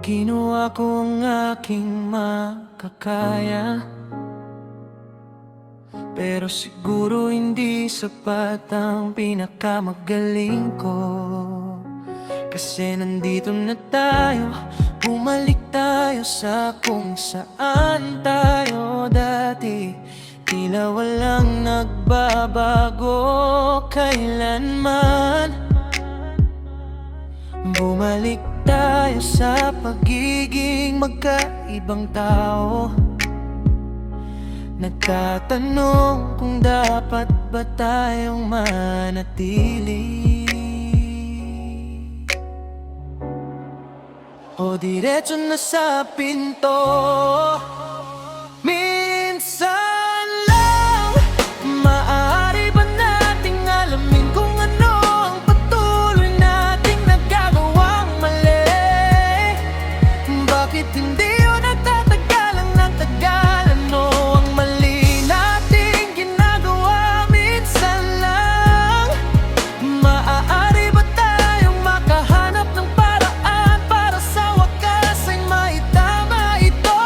Ginawa ko ang aking makakaya, pero siguro hindi sapat ang pinakamagaling ko. Kasi nandito na tayo, bumalik tayo sa kung saan tayo dati. Tila walang nagbabago kailanman. Bumalik tayo sa pagiging magkaibang tao. Nagtatanong kung dapat ba tayong manatili o diretso na sa pinto. Minsan lang, maaari ba nating alamin kung ano ang patuloy nating nagagawang mali? Bakit hindi o nagtatagalan ng tagal? Ano ang mali nating ginagawa? Minsan lang, maaari ba tayong makahanap ng paraan para sa wakas ay maitama ito?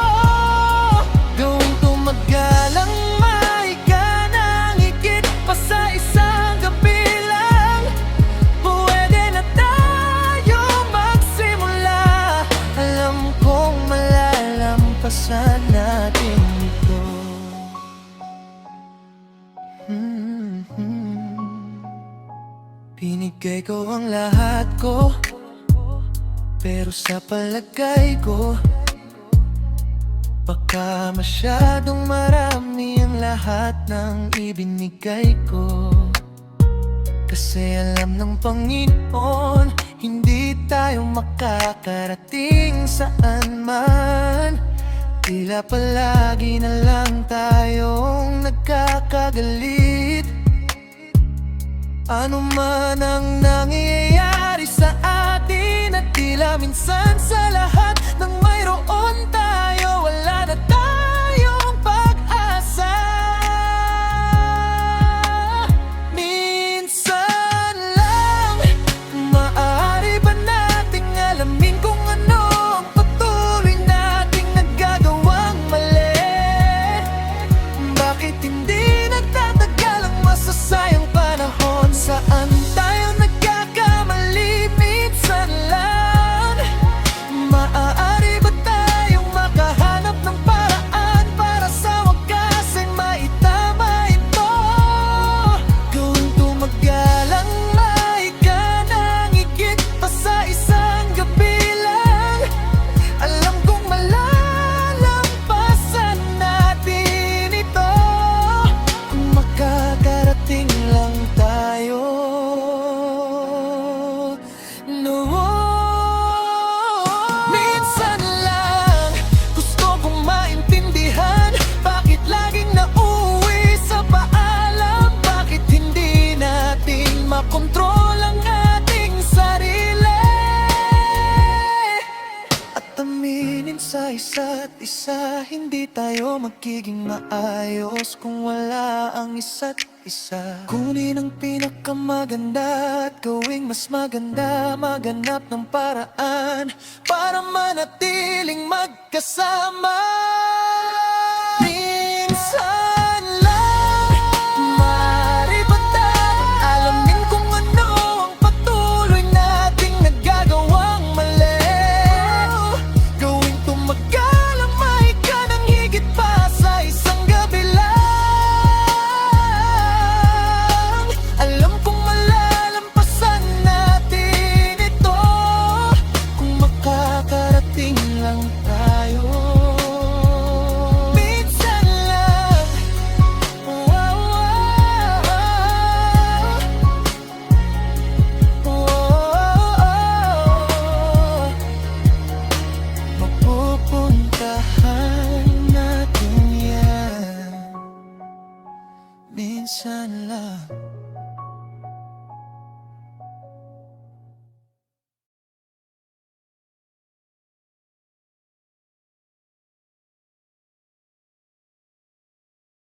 Gawing tumagal ang mahiga ng higit pa sa isang gabi lang. Pwede na tayo magsimula. Alam kong malalampasan natin ito. Binigay ko ang lahat ko, pero sa palagay ko baka masyadong marami ang lahat ng ibinigay ko. Kasi alam ng Panginoon, hindi tayo makakarating saan man. Tila palagi na lang tayong nagkakagalit. Ano man ang nangyayari sa atin, at tila minsan sa lahat ng mayroon tayo, wala na tayong pag-asa. Minsan lang, maaari ba nating alamin kung ano ang patuloy nating nagagawang mali? Bakit hindi nagtatagal ang masasayang panahon? Saan tayo nagkakamali? Minsan lang, maaari ba tayong makahanap ng paraan para sa wakas ay maitama ito? Gawing tumagal ang mahiga ng higit pa sa isang gabi lang. Alam kong malalampasan natin ito kung makakarating lang tayo. No. Minsan lang, gusto kong maintindihan bakit laging nauuwi sa paalam. Bakit hindi natin makontrol ang ating sarili at aminin sa isa't isa, hindi tayo magiging maayos kung wala ang isa't isa. Kunin ang pinakamaganda at gawing mas maganda. Maghanap ng paraan para manatiling magkasama. Minsan lang, maaari ba tayong alamin kung ano ang patuloy nating nagagawang mali? Gawing tumagal ang mahiga ng higit pa sa isang gabi lang. Alam kong malalampasan natin ito kung makakarating lang tayo. Minsan lang, mapupuntahan natin yan. Minsan